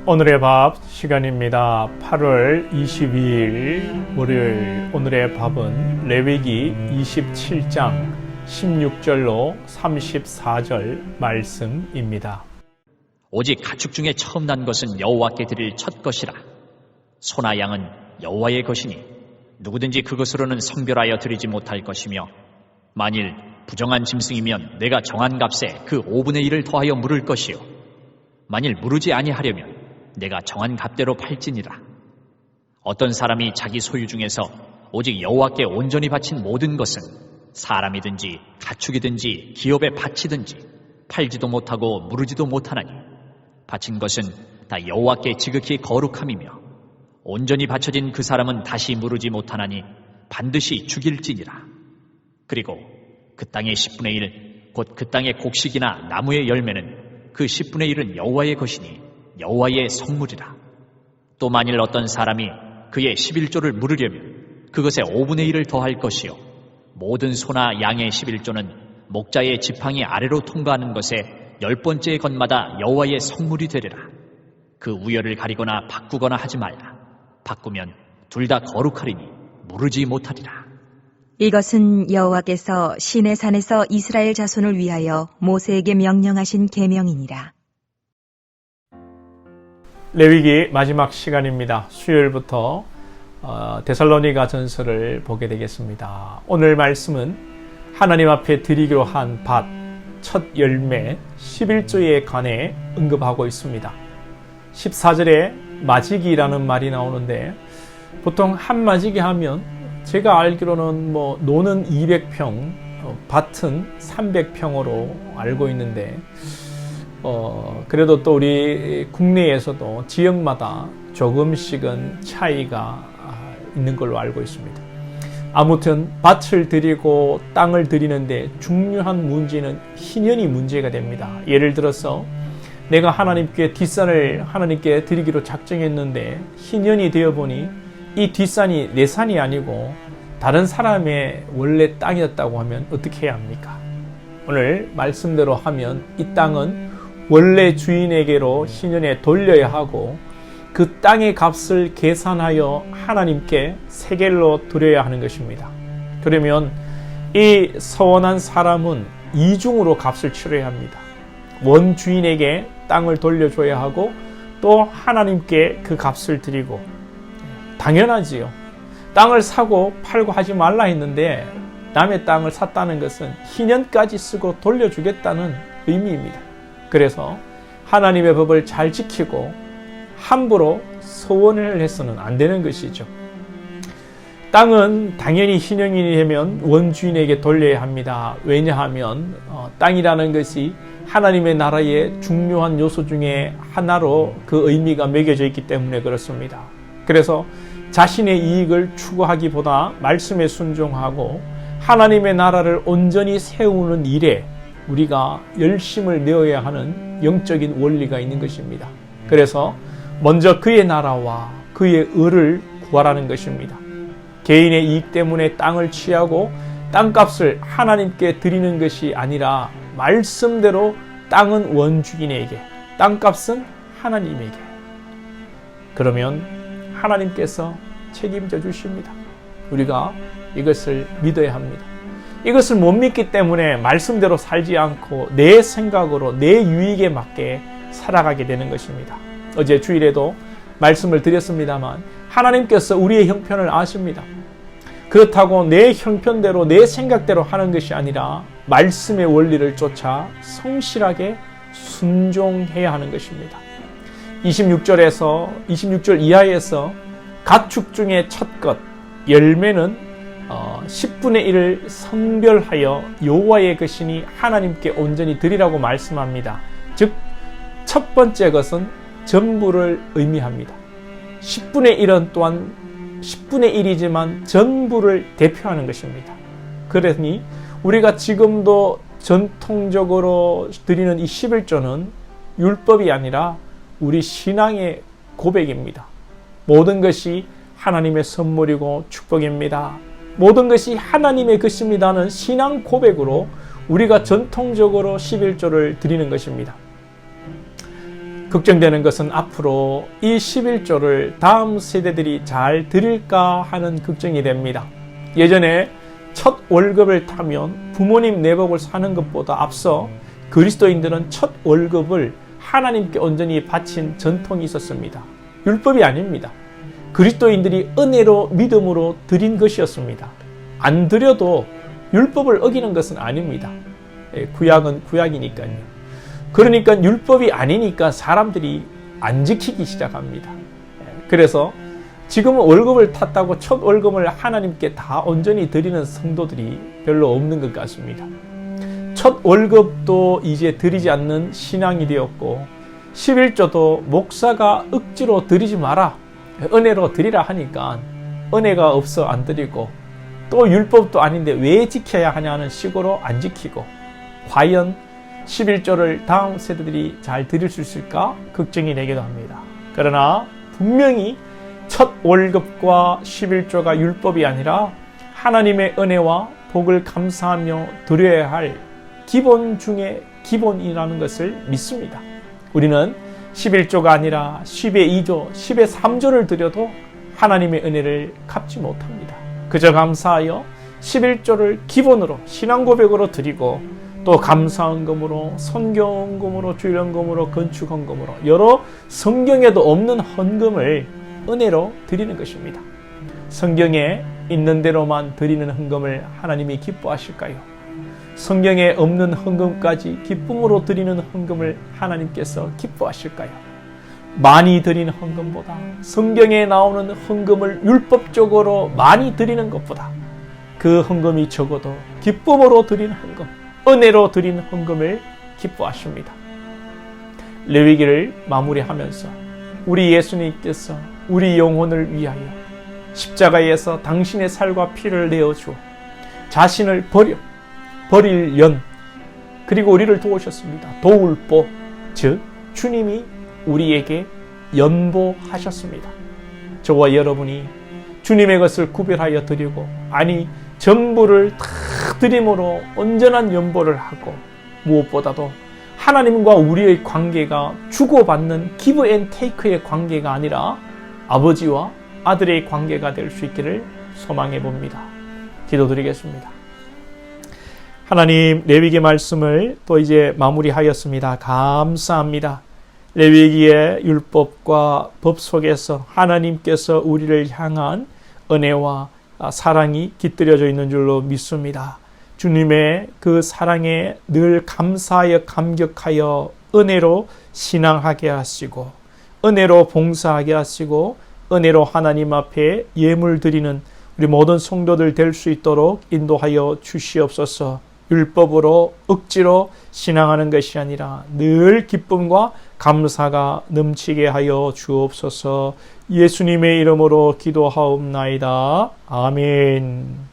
오늘의 밥 시간입니다. 8월 22일 월요일. 오늘의 밥은 레위기 27장 16절로 34절 말씀입니다. 오직 가축 중에 처음 난 것은 여호와께 드릴 첫 것이라. 소나 양은 여호와의 것이니 누구든지 그것으로는 성별하여 드리지 못할 것이며, 만일 부정한 짐승이면 내가 정한 값에 그 5분의 1을 더하여 물을 것이요, 만일 무르지 아니하려면 내가 정한 값대로 팔지니라. 어떤 사람이 자기 소유 중에서 오직 여호와께 온전히 바친 모든 것은 사람이든지 가축이든지 기업의 밭이든지 팔지도 못하고 무르지도 못하나니, 바친 것은 다 여호와께 지극히 거룩함이며, 온전히 바쳐진 그 사람은 다시 무르지 못하나니 반드시 죽일지니라. 그리고 그 땅의 10분의 1, 곧 그 땅의 곡식이나 나무의 열매는 그 10분의 1은 여호와의 것이니 여호와의 성물이라. 또 만일 어떤 사람이 그의 11조를 물으려면 그것에 5분의 1을 더할 것이요, 모든 소나 양의 11조는 목자의 지팡이 아래로 통과하는 것에 10번째 것마다 여호와의 성물이 되리라. 그 우열을 가리거나 바꾸거나 하지 말라. 바꾸면 둘 다 거룩하리니 무르지 못하리라. 이것은 여호와께서 시내산에서 이스라엘 자손을 위하여 모세에게 명령하신 계명이니라. 레위기 마지막 시간입니다. 수요일부터 데살로니가 전서를 보게 되겠습니다. 오늘 말씀은 하나님 앞에 드리기로 한 밭, 첫 열매 11조에 관해 언급하고 있습니다. 14절에 마지기라는 말이 나오는데, 보통 한 마지기 하면 제가 알기로는 노는 200평, 밭은 300평으로 알고 있는데, 그래도 또 우리 국내에서도 지역마다 조금씩은 차이가 있는 걸로 알고 있습니다. 아무튼 밭을 드리고 땅을 드리는데 중요한 문제는 희년이 문제가 됩니다. 예를 들어서 내가 하나님께 뒷산을 하나님께 드리기로 작정했는데 희년이 되어보니 이 뒷산이 내 산이 아니고 다른 사람의 원래 땅이었다고 하면 어떻게 해야 합니까? 오늘 말씀대로 하면 이 땅은 원래 주인에게로 희년에 돌려야 하고, 그 땅의 값을 계산하여 하나님께 세겔로 드려야 하는 것입니다. 그러면 이 서원한 사람은 이중으로 값을 치러야 합니다. 원 주인에게 땅을 돌려줘야 하고, 또 하나님께 그 값을 드리고. 당연하지요. 땅을 사고 팔고 하지 말라 했는데 남의 땅을 샀다는 것은 희년까지 쓰고 돌려주겠다는 의미입니다. 그래서 하나님의 법을 잘 지키고 함부로 서원을 해서는 안 되는 것이죠. 땅은 당연히 희년이 되면 원주인에게 돌려야 합니다. 왜냐하면 땅이라는 것이 하나님의 나라의 중요한 요소 중에 하나로 그 의미가 매겨져 있기 때문에 그렇습니다. 그래서 자신의 이익을 추구하기보다 말씀에 순종하고 하나님의 나라를 온전히 세우는 일에 우리가 열심을 내어야 하는 영적인 원리가 있는 것입니다. 그래서 먼저 그의 나라와 그의 의를 구하라는 것입니다. 개인의 이익 때문에 땅을 취하고 땅값을 하나님께 드리는 것이 아니라 말씀대로 땅은 원주인에게, 땅값은 하나님에게. 그러면 하나님께서 책임져 주십니다. 우리가 이것을 믿어야 합니다. 이것을 못 믿기 때문에 말씀대로 살지 않고 내 생각으로 내 유익에 맞게 살아가게 되는 것입니다. 어제 주일에도 말씀을 드렸습니다만 하나님께서 우리의 형편을 아십니다. 그렇다고 내 형편대로 내 생각대로 하는 것이 아니라 말씀의 원리를 쫓아 성실하게 순종해야 하는 것입니다. 26절 이하에서 가축 중에 첫 것, 열매는 10분의 1을 성별하여 여호와의 것이니 하나님께 온전히 드리라고 말씀합니다. 즉, 첫 번째 것은 전부를 의미합니다. 10분의 1은 또한 10분의 1이지만 전부를 대표하는 것입니다. 그러니 우리가 지금도 전통적으로 드리는 이 11조는 율법이 아니라 우리 신앙의 고백입니다. 모든 것이 하나님의 선물이고 축복입니다. 모든 것이 하나님의 것입니다는 신앙 고백으로 우리가 전통적으로 11조를 드리는 것입니다. 걱정되는 것은 앞으로 이 11조를 다음 세대들이 잘 드릴까 하는 걱정이 됩니다. 예전에 첫 월급을 타면 부모님 내복을 사는 것보다 앞서 그리스도인들은 첫 월급을 하나님께 온전히 바친 전통이 있었습니다. 율법이 아닙니다. 그리스도인들이 은혜로 믿음으로 드린 것이었습니다. 안 드려도 율법을 어기는 것은 아닙니다. 구약은 구약이니까요. 그러니까 율법이 아니니까 사람들이 안 지키기 시작합니다. 그래서 지금은 월급을 탔다고 첫 월급을 하나님께 다 온전히 드리는 성도들이 별로 없는 것 같습니다. 첫 월급도 이제 드리지 않는 신앙이 되었고 11조도 목사가 억지로 드리지 마라, 은혜로 드리라 하니까 은혜가 없어 안 드리고, 또 율법도 아닌데 왜 지켜야 하냐는 식으로 안 지키고, 과연 11조를 다음 세대들이 잘 드릴 수 있을까 걱정이 되기도 합니다. 그러나 분명히 첫 월급과 11조가 율법이 아니라 하나님의 은혜와 복을 감사하며 드려야 할 기본 중에 기본이라는 것을 믿습니다. 우리는 11조가 아니라 10의 2조, 10의 3조를 드려도 하나님의 은혜를 갚지 못합니다. 그저 감사하여 11조를 기본으로 신앙 고백으로 드리고, 또 감사헌금으로, 선교헌금으로, 주일헌금으로, 건축헌금으로 여러 성경에도 없는 헌금을 은혜로 드리는 것입니다. 성경에 있는 대로만 드리는 헌금을 하나님이 기뻐하실까요? 성경에 없는 헌금까지 기쁨으로 드리는 헌금을 하나님께서 기뻐하실까요? 많이 드리는 헌금보다 성경에 나오는 헌금을 율법적으로 많이 드리는 것보다 그 헌금이 적어도 기쁨으로 드리는 헌금, 은혜로 드리는 헌금을 기뻐하십니다. 레위기를 마무리하면서 우리 예수님께서 우리 영혼을 위하여 십자가에서 당신의 살과 피를 내어주어 자신을 버릴 연, 그리고 우리를 도우셨습니다. 도울 보, 즉 주님이 우리에게 연보하셨습니다. 저와 여러분이 주님의 것을 구별하여 드리고, 아니 전부를 다 드림으로 온전한 연보를 하고, 무엇보다도 하나님과 우리의 관계가 주고받는 기브 앤 테이크의 관계가 아니라 아버지와 아들의 관계가 될 수 있기를 소망해 봅니다. 기도드리겠습니다. 하나님, 레위기 말씀을 또 이제 마무리하였습니다. 감사합니다. 레위기의 율법과 법 속에서 하나님께서 우리를 향한 은혜와 사랑이 깃들여져 있는 줄로 믿습니다. 주님의 그 사랑에 늘 감사하여 감격하여 은혜로 신앙하게 하시고, 은혜로 봉사하게 하시고, 은혜로 하나님 앞에 예물 드리는 우리 모든 성도들 될 수 있도록 인도하여 주시옵소서. 율법으로 억지로 신앙하는 것이 아니라 늘 기쁨과 감사가 넘치게 하여 주옵소서. 예수님의 이름으로 기도하옵나이다. 아멘.